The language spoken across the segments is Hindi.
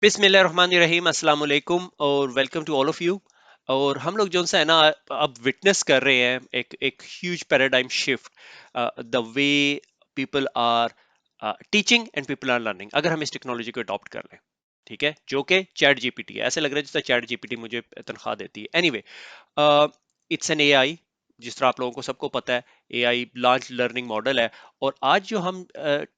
बिस्मिल्लाहिर्रहमानिर्रहीम अस्सलाम वालेकुम और welcome to all of you. और हम लोग जो है ना अब विटनेस कर रहे हैं एक एक huge paradigm shift the way people are teaching and people are learning अगर हम इस टेक्नोलॉजी को अडॉप्ट कर लें। ठीक है, जो कि चैट जीपीटी है। ऐसे लग रहा है जैसे चैट जीपीटी मुझे तनख्वाह देती है। Anyway, it's an AI. जिस तरह आप लोगों को सबको पता है, एआई लार्ज लर्निंग मॉडल है। और आज जो हम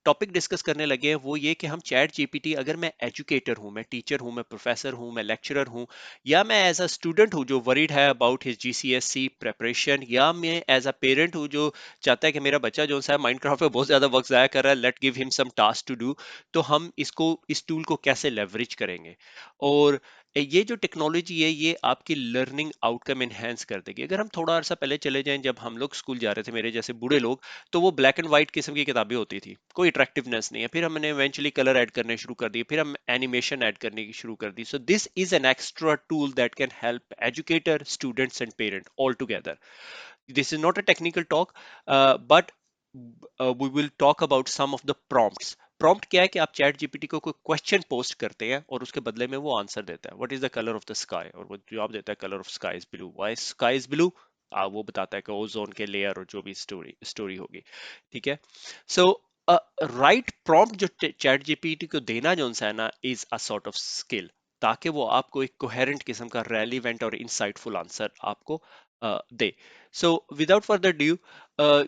टॉपिक डिस्कस करने लगे हैं वो ये कि हम चैट जीपीटी, अगर मैं एजुकेटर हूं, मैं टीचर हूं, मैं प्रोफेसर हूं, मैं लेक्चरर हूं, या मैं एज अ स्टूडेंट हूं जो वरीड है अबाउट हिज जीसीएससी प्रेपरेशन, या मैं एज अ पेरेंट हूं जो चाहता है कि मेरा बच्चा जो है माइनक्राफ्ट में बहुत ज्यादा वक्त जाया कर रहा है, let give him some task to do. तो हम इसको, इस टूल को कैसे लेवरेज करेंगे। और ये जो टेक्नोलॉजी है ये आपकी लर्निंग आउटकम एनहेंस कर देगी। अगर हम थोड़ा अर्सा पहले चले जाएं, जब हम लोग स्कूल जा रहे थे, मेरे जैसे बूढ़े लोग, तो वो ब्लैक एंड व्हाइट किस्म की किताबें होती थी, कोई अट्रैक्टिवनेस नहीं है। फिर हमने इवेंचुअली कलर ऐड करने शुरू कर दिए, फिर हम एनिमेशन ऐड करने की शुरू कर दी। So this is an extra tool that can help educator, students and parent all together. This is not a technical talk, but we will talk about some of the prompts. Prompt क्या है कि आप चैट जीपीटी को कोई क्वेश्चन पोस्ट करते हैं और उसके बदले में वो आंसर देता है, what is the colour of the sky, और वो जवाब देता है colour of sky is blue. Why sky is blue? वो बताता है कि ओजोन के लेयर और जो भी स्टोरी स्टोरी होगी। ठीक है। सो राइट प्रॉम्प्ट जो चैट जीपीटी को देना जो है ना, is a sort of skill, ताकि वो आपको एक कोहेरेंट किस्म का रेलिवेंट और इंसाइटफुल आंसर आपको दे। So without further ado,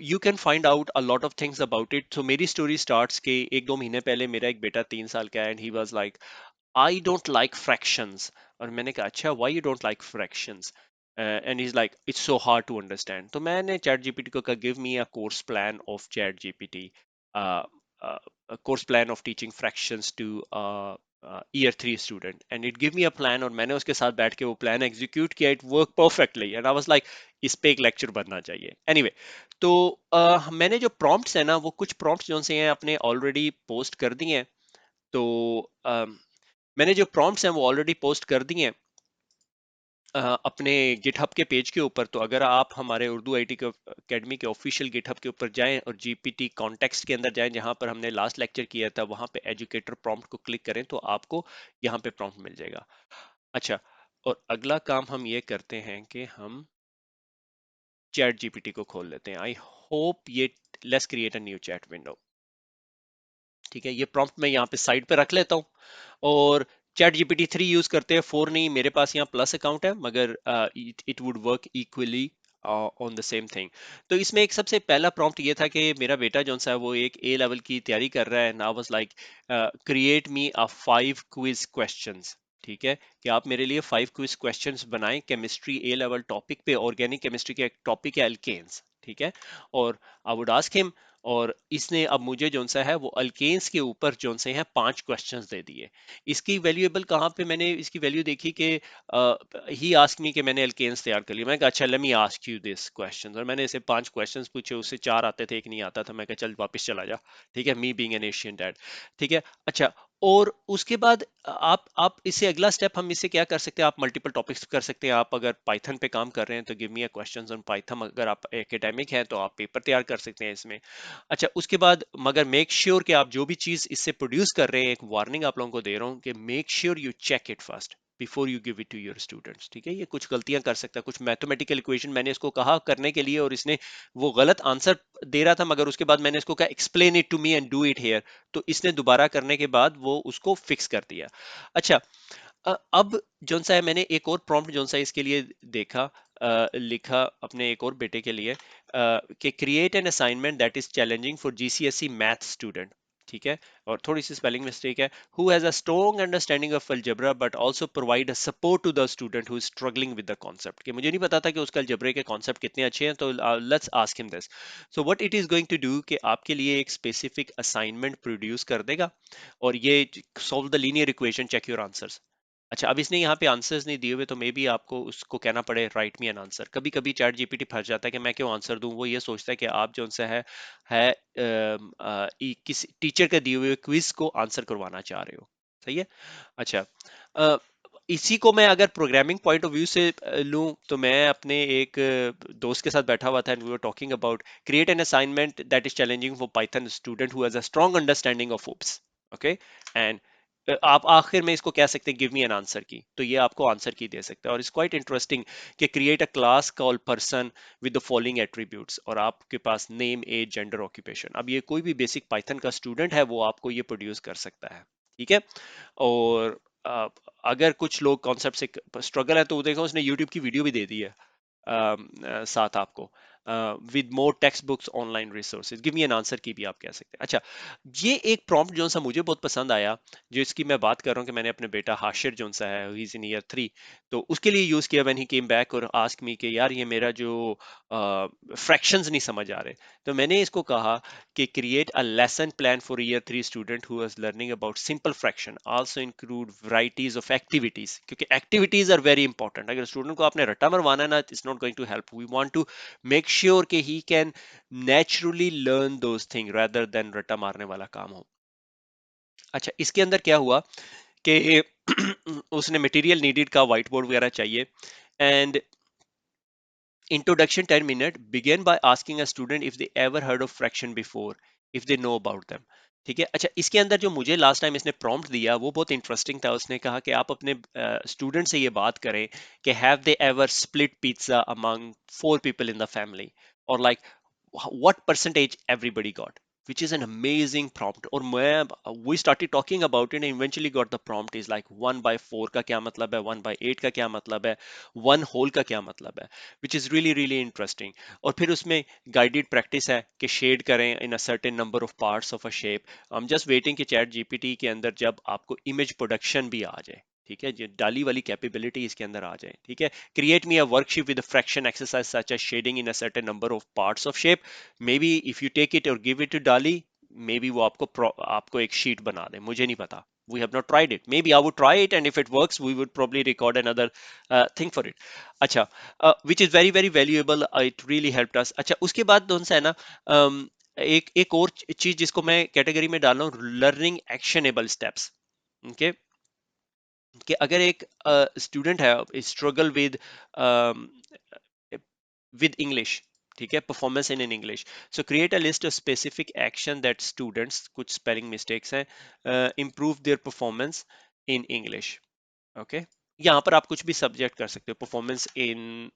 you can find out a lot of things about it. So मेरी story starts के एक दो महीने पहले मेरा एक बेटा 3 साल का है, and he was like, I don't like fractions. और मैंने कहा अच्छा, why you don't like fractions? And he's like, it's so hard to understand. तो मैंने चैट जीपीटी को कहा, give me a course plan of chat gpt, uh, a course plan of teaching fractions to year 3 student, and it give me a plan। और मैंने उसके साथ बैठ के वो प्लान एग्जीक्यूट किया, it work perfectly, and I was like, इस पे एक लेक्चर बनना चाहिए। एनीवे, तो मैंने जो प्रॉम्प्ट्स है ना, वो कुछ प्रॉम्प्ट्स जो से हैं अपने ऑलरेडी पोस्ट कर दिए हैं। तो मैंने जो प्रॉम्प्ट्स हैं वो ऑलरेडी पोस्ट कर दिए हैं अपने गिटहब के पेज के ऊपर। तो अगर आप हमारे उर्दू आईटी के अकेडमी के ऑफिशियल गिटहब के ऊपर जाएं और जीपीटी कॉन्टेक्स्ट के अंदर जाएं, जहां पर हमने लास्ट लेक्चर किया था, वहां पे एजुकेटर प्रॉम्प्ट को क्लिक करें तो आपको यहाँ पे प्रॉम्प्ट मिल जाएगा। अच्छा, और अगला काम हम ये करते हैं कि हम चैट जीपीटी को खोल लेते हैं। आई होप ये, let's create a new chat window. ठीक है, ये प्रॉम्प्ट मैं यहाँ पे साइड पे रख लेता हूँ। और चैट जीपीटी 3 यूज करते हैं, 4 नहीं। मेरे पास यहाँ प्लस अकाउंट है, मगर it would work equally on the same thing. तो इसमें एक सबसे पहला प्रॉम्प्ट ये था कि मेरा बेटा जो सा है वो एक ए लेवल की तैयारी कर रहा है। Now was like, create me a 5 quiz questions. ठीक है, कि आप मेरे लिए 5 क्विज क्वेश्चंस बनाएं केमिस्ट्री ए लेवल टॉपिक पे, ऑर्गेनिक केमिस्ट्री के टॉपिक है अल्केन्स। ठीक है, और आई वुड आस्क हिम, और इसने अब मुझे जोन सा है वो अल्केन्स के ऊपर जोन से है 5 क्वेश्चंस दे दिए। इसकी वैल्यूएबल कहाँ पे मैंने इसकी वैल्यू देखी कि ही आस्क मी कि मैंने अल्केन्स तैयार कर लिया। मैं कहा अच्छा, let me ask you this question, और मैंने इसे 5 क्वेश्चंस पूछे, उससे 4 आते थे, एक नहीं आता था। मैं कहा चल वापस चला जा। ठीक है, me being an Asian dad. ठीक है, अच्छा, और उसके बाद आप इसे अगला स्टेप हम इसे क्या कर सकते हैं, आप मल्टीपल टॉपिक्स कर सकते हैं। आप अगर पाइथन पे काम कर रहे हैं तो give me a questions on Python. अगर आप एकेडमिक हैं तो आप पेपर तैयार कर सकते हैं इसमें। अच्छा, उसके बाद मगर मेक श्योर कि आप जो भी चीज इससे प्रोड्यूस कर रहे हैं, एक वार्निंग आप लोगों को दे रहा हूं कि make sure you check it first before you give it to your students. ठीक है, ये कुछ गलतियां कर सकता है, कुछ मैथमेटिकल इक्वेशन मैंने इसको कहा करने के लिए और इसने वो गलत आंसर दे रहा था, मगर उसके बाद मैंने इसको कहा explain it to me and do it here, तो इसने दोबारा करने के बाद वो उसको फिक्स कर दिया। अच्छा, अब जोन सा है मैंने एक और प्रॉम्प्ट जोन सा इसके लिए देखा, लिखा अपने एक और बेटे के लिए, कि create an assignment that is challenging for GCSE math student. ठीक है, और थोड़ी सी स्पेलिंग मिस्टेक है। Who has a strong understanding of algebra but also provide a support to the student who is struggling with the concept. कि मुझे नहीं पता था कि उसका अलजेब्रा के कॉन्सेप्ट कितने अच्छे हैं, तो let's ask him this. So what it is going to do कि आपके लिए एक स्पेसिफिक असाइनमेंट प्रोड्यूस कर देगा, और ये solve the linear equation, check your answers. अच्छा, अब इसने यहाँ पे आंसर्स नहीं दिए हुए, तो मे बी आपको उसको कहना पड़े राइट मी एन आंसर। कभी कभी चैट जीपीटी फंस जाता है कि मैं क्यों आंसर दूं। वो ये सोचता है कि आप जो उनसे है किसी टीचर के दिए हुए क्विज को आंसर करवाना चाह रहे हो। सही है। अच्छा, अ, इसी को मैं अगर प्रोग्रामिंग पॉइंट ऑफ व्यू से लूं, तो मैं अपने एक दोस्त के साथ बैठा हुआ था, and we were talking about create an assignment that is challenging for Python student who has a strong understanding of OOPs. Okay, and आप आखिर में इसको कह सकते हैं गिव मी एन आंसर की, तो ये आपको आंसर की दे सकता है। और इट्स क्वाइट इंटरेस्टिंग कि create a class call person with the following attributes, और आपके पास नेम, एज, जेंडर, ऑक्यूपेशन। अब ये कोई भी बेसिक पाइथन का स्टूडेंट है वो आपको ये प्रोड्यूस कर सकता है, ठीक है। और अ, अगर कुछ लोग कॉन्सेप्ट से स्ट्रगल है तो देखो उसने यूट्यूब की वीडियो भी दे दी है साथ आपको, with more text books, online resources, give me an answer की भी आप कह सकते हैं। अच्छा, ये एक प्रॉम्प्ट जो सा मुझे बहुत पसंद आया, जो इसकी मैं बात कर रहा हूँ कि मैंने अपने बेटा हाशिर जो सा है, ही इज इन ईयर 3, तो उसके लिए यूज किया व्हेन ही केम बैक और आस्क मी कि यार ये मेरा जो फ्रैक्शंस नहीं समझ आ रहे, तो मैंने इसको कहा कि create a lesson plan for year 3 student who is learning about simple fraction, also include varieties of activities, क्योंकि एक्टिविटीज आर वेरी इंपॉर्टेंट। अगर स्टूडेंट को आपने रट्टा मरवाना है ना, it's not going to help. We want to make sure कि he can naturally learn those thing rather than रट्टा मारने वाला काम हो। अच्छा, इसके अंदर क्या हुआ कि उसने मटेरियल नीडेड का व्हाइट बोर्ड वगैरह चाहिए, and introduction 10 minute begin by asking a student if they ever heard of fraction before, if they know about them। ठीक है। अच्छा, इसके अंदर जो मुझे लास्ट टाइम इसने प्रॉम्प्ट दिया वो बहुत इंटरेस्टिंग था। उसने कहा कि आप अपने स्टूडेंट से ये बात करें कि have they ever split pizza among 4 people in the family, और like what percentage everybody got, which is an amazing prompt। और मैं we started talking about it and eventually got the prompt is like 1/4 का क्या मतलब है, 1/8 का क्या मतलब है, 1 whole का क्या मतलब है, which is really really interesting। और फिर उसमें गाइडेड प्रैक्टिस है कि शेड करें in a certain number of parts of a shape. I am just waiting कि चैट जीपीटी के अंदर जब आपको इमेज प्रोडक्शन भी आ जाए, ठीक है, जो डाली वाली कैपेबिलिटी इसके अंदर आ जाए, ठीक है। Create me a worksheet with fraction exercise such as shading in a certain number of parts of shape, maybe if you take it और give it to DALL-E, may be वो आपको एक शीट बना दे, मुझे नहीं पता। We have not tried it. Maybe I would try it, and if it works, we would probably record another thing for it. अच्छा, which is very very valuable. It really helped us. अच्छा, उसके बाद दोनों से है ना, एक और चीज जिसको मैं कैटेगरी में डाल रहा हूँ, लर्निंग एक्शनेबल स्टेप्स। ओके, कि अगर एक स्टूडेंट है स्ट्रगल विद इंग्लिश, ठीक है, performance in English, so create a list of specific action that students, कुछ स्पेलिंग मिस्टेक्स हैं, improve their performance in English. Okay, यहाँ पर आप कुछ भी सब्जेक्ट कर सकते हो, परफॉर्मेंस इन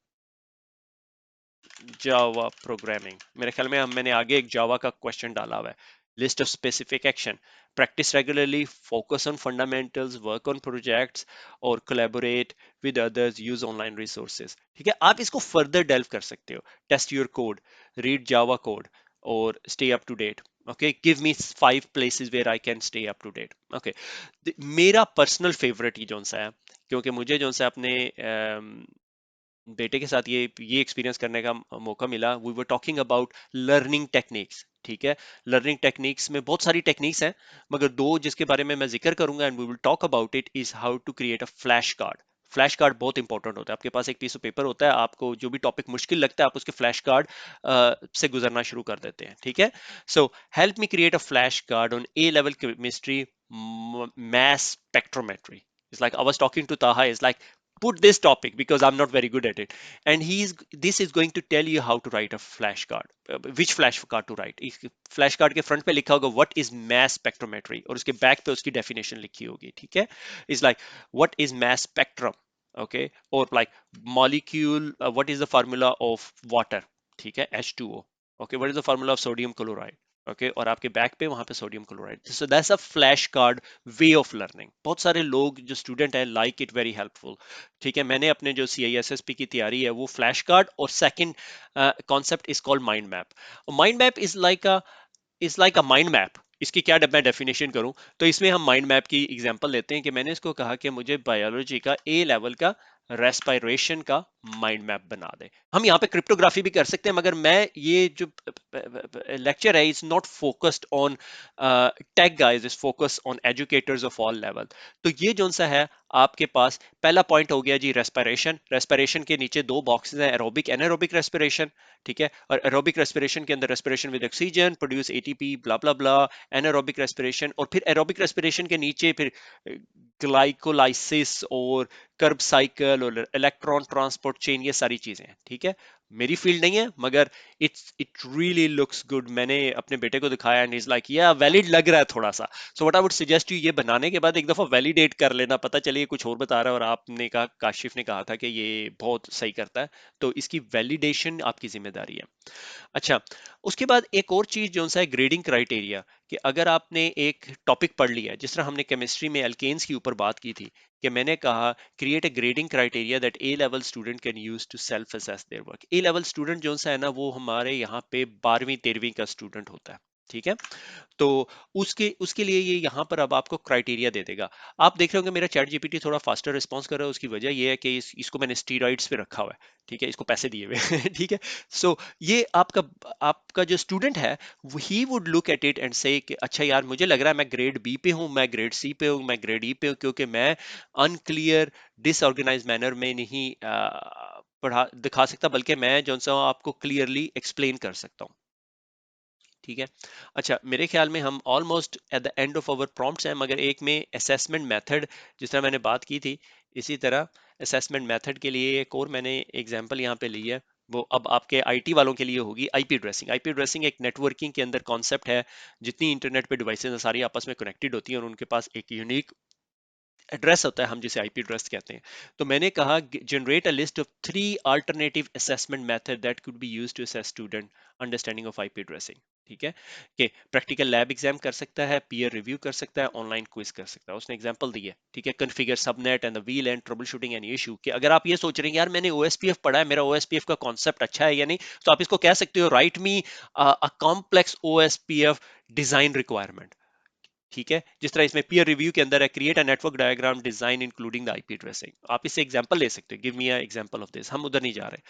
जावा प्रोग्रामिंग, मेरे ख्याल में मैंने आगे एक जावा का क्वेश्चन डाला हुआ है। List of specific action, practice regularly, focus on fundamentals, work on projects, और collaborate with others, use online resources. ठीक है, आप इसको फर्दर डेल्व कर सकते हो। Test your code, read Java code, और stay up to date. Okay, give me 5 places where I can stay up to date. Okay, मेरा पर्सनल फेवरेट ही जौन सा है, क्योंकि मुझे जौन सा अपने बेटे के साथ ये एक्सपीरियंस करने का मौका मिला। We were talking about learning techniques, ठीक है। लर्निंग टेक्निक्स में बहुत सारी टेक्निक्स हैं, मगर दो जिसके बारे में मैं जिक्र करूंगा and we will talk about it, is how to create a flash card. Flash card बहुत इंपॉर्टेंट होता है। आपके पास एक पीस ऑफ पेपर होता है, आपको जो भी टॉपिक मुश्किल लगता है आप उसके फ्लैश कार्ड से गुजरना शुरू कर देते हैं, ठीक है। So help me create a flash card on A level chemistry mass spectrometry। It's like I was talking to Taha, it's like put this topic because I'm not very good at it, and this is going to tell you how to write a flashcard, which flashcard to write। Flash card के फ्रंट पे लिखा होगा व्हाट इज मैस स्पेक्ट्रोमेट्री, और उसके बैक पे उसकी डेफिनेशन लिखी होगी, ठीक है। Is like what is mass spectrum, okay, और like molecule, what is the formula of water, ठीक है, H2O, okay, what is the formula of sodium chloride, okay, और आपके बैक पे वहां पे sodium chloride. So that's a flash card way of learning. बहुत सारे लोग जो स्टूडेंट है लाइक इट वेरी हेल्पफुल, ठीक है। मैंने अपने जो CISSP की तैयारी है वो फ्लैश कार्ड, और second concept is called mind map. Mind map is like a mind map. इसकी क्या मैं डेफिनेशन करूं, तो इसमें हम माइंड मैप की एग्जांपल लेते हैं कि मैंने इसको कहा कि मुझे बायोलॉजी का ए लेवल का रेस्पिरेशन का माइंड मैप बना दे। हम यहाँ पे क्रिप्टोग्राफी भी कर सकते हैं, मगर मैं ये जो लेक्चर है is not focused on tech guys, is focused on educators of all level. तो ये जोन सा है आपके पास पहला पॉइंट हो गया जी, रेस्पिरेशन। रेस्पिरेशन के नीचे दो बॉक्सेस हैं, एरोबिक एनारोबिक रेस्पिरेशन, ठीक है। और एरोबिक रेस्पिरेशन के अंदर respiration with oxygen, produce ATP, blah blah blah, anaerobic respiration. और फिर एरोबिक रेस्पिरेशन के नीचे फिर ग्लाइकोलाइसिस और कर्ब साइकिल और इलेक्ट्रॉन ट्रांसपोर्ट चेन, ये सारी चीजें हैं, ठीक है। मेरी फील्ड नहीं है, मगर इट रियली लुक्स गुड। मैंने अपने बेटे को दिखाया एंड इज लाइक या वैलिड लग रहा है थोड़ा सा। So what I would suggest you, ये बनाने के बाद एक दफा वैलिडेट कर लेना, पता चलिए कुछ और बता रहा है और आपने कहा, काशिफ ने कहा था कि ये बहुत सही करता है, तो इसकी वैलिडेशन आपकी जिम्मेदारी है। अच्छा, उसके बाद एक और चीज जो सा है ग्रेडिंग क्राइटेरिया, कि अगर आपने एक टॉपिक पढ़ लिया है, जिस तरह हमने केमिस्ट्री में एल्केन्स के ऊपर बात की थी, कि मैंने कहा create a grading criteria that A level student can use to self assess their work. A level student जो सा है ना, वो हमारे यहाँ पे 12वीं 13वीं का स्टूडेंट होता है, ठीक है। तो उसके उसके लिए ये यहाँ पर अब आपको क्राइटेरिया दे देगा। आप देख रहे होंगे मेरा चैट जीपीटी थोड़ा फास्टर रिस्पॉन्स कर रहा है, उसकी वजह ये है कि इसको मैंने स्टीरॉइड्स पे रखा हुआ है, ठीक है, इसको पैसे दिए हुए हैं, ठीक है। सो ये आपका आपका जो स्टूडेंट है, he would look at it and से कि अच्छा यार, मुझे लग रहा है मैं ग्रेड बी पे हूँ, मैं ग्रेड सी पे हूँ, मैं ग्रेड ई पे हूँ, क्योंकि मैं अनक्लियर डिसऑर्गेनाइज मैनर में नहीं पढ़ा दिखा सकता, बल्कि मैं जो सा हूँ आपको क्लियरली एक्सप्लेन कर सकता हूँ, ठीक है। अच्छा, मेरे ख्याल में हम almost at the end of our prompts हैं, मगर एक में असेसमेंट मेथड, जिस तरह मैंने बात की थी, इसी तरह असेसमेंट मेथड के लिए एक और मैंने एग्जांपल यहाँ पे ली है। वो अब आपके आईटी वालों के लिए होगी आईपी ड्रेसिंग। आईपी ड्रेसिंग एक नेटवर्किंग के अंदर कॉन्सेप्ट है। जितनी इंटरनेट पे डिवाइसेज हैं, सारी आपस में कनेक्टेड होती हैं और उनके पास एक यूनिक एड्रेस होता है, हम जिसे आईपी एड्रेस कहते हैं। तो मैंने कहा generate a list of 3 alternative assessment method that could be used to assess student understanding of IP addressing, ठीक है। कि प्रैक्टिकल लैब एग्जाम कर सकता है, पीयर रिव्यू कर सकता है, ऑनलाइन क्विज कर सकता है। उसने एग्जांपल दी है, ठीक है। Configure subnet and the wheel and trouble shooting any issue, कि अगर आप ये सोच रहे हैं यार मैंने ओएसपीएफ पढ़ा है, मेरा ओएसपीएफ का कॉन्सेप्ट अच्छा है या नहीं, तो आप इसको कह सकते हो right me a complex OSPF design requirement, ठीक है। जिस तरह इसमें पीयर रिव्यू के अंदर है create a network diagram design including the IP addressing. आप इससे एग्जांपल ले सकते हो, give me a example of this, हम उधर नहीं जा रहे।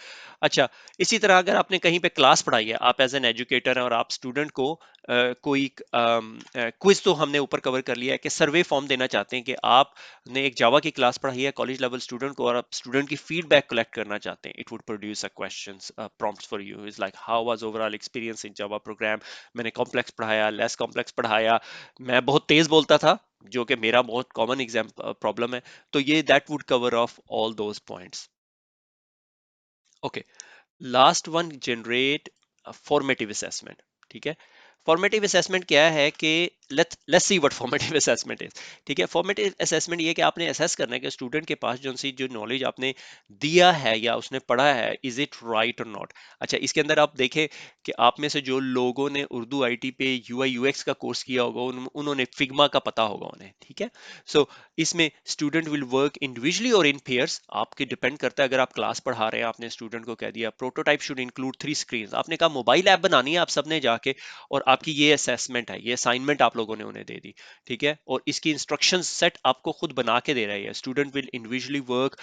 अच्छा, इसी तरह अगर आपने कहीं पे क्लास पढ़ाई है, आप एज एन एजुकेटर हैं और आप स्टूडेंट को कोई क्विज, तो हमने ऊपर कवर कर लिया है, कि सर्वे फॉर्म देना चाहते हैं, कि आपने एक जावा की क्लास पढ़ाई है कॉलेज लेवल स्टूडेंट को और आप स्टूडेंट की फीडबैक कलेक्ट करना चाहते हैं, it would produce a questions prompts for you, is like how was overall experience in Java program. मैंने कॉम्प्लेक्स पढ़ाया, लेस कॉम्प्लेक्स पढ़ाया, मैं बहुत तेज बोलता था, जो कि मेरा बहुत कॉमन एग्जाम प्रॉब्लम है। तो ये that would cover of all those points. Okay, last one, generate formative assessment, ठीक है। फॉर्मेटिव असेसमेंट क्या है कि let's see what formative assessment is, ठीक है। फॉर्मेटिव असेसमेंट ये कि आपने असेस करना है कि स्टूडेंट के पास जो नॉलेज आपने दिया है या उसने पढ़ा है, इज इट राइट और नॉट। अच्छा, इसके अंदर आप देखें कि आप में से जो लोगों ने उर्दू आईटी पे यूआई यूएक्स का कोर्स किया होगा, उन्होंने फिग्मा का पता होगा उन्हें, ठीक है। सो इसमें स्टूडेंट विल वर्क इंडिविजुअली और इन पेयर्स, आपके डिपेंड करता है। अगर आप क्लास पढ़ा रहे हैं, आपने स्टूडेंट को कह दिया प्रोटोटाइप शुड इंक्लूड 3 स्क्रीन, आपने कहा मोबाइल ऐप बनानी है आप सबने जाके, और आपकी ये असेसमेंट है, ये असाइनमेंट आप लोगों ने उन्हें दे दी, ठीक है। और इसकी इंस्ट्रक्शन सेट आपको खुद बना के दे रही है। Student will individually work,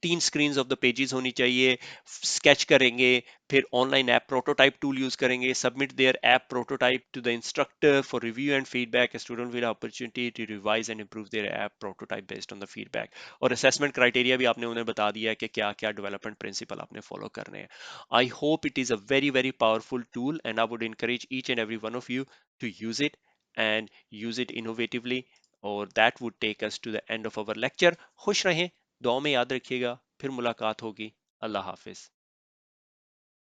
3 screen of the pages होनी चाहिए, स्केच करेंगे, फिर online app prototype tool use करेंगे, submit their app prototype to the instructor for review and feedback, student will opportunity to revise and improve their app prototype based on the feedback. और असेसमेंट क्राइटेरिया भी आपने उन्हें बता दिया है कि क्या क्या डेवलपमेंट प्रिंसिपल आपने फॉलो करने हैं। I hope it is a very very powerful tool and I would encourage each and every one of you to use it and use it innovatively, और that would take us to the end of our lecture। खुश रहें, दुआ में याद रखिएगा, फिर मुलाकात होगी। अल्लाह हाफिज।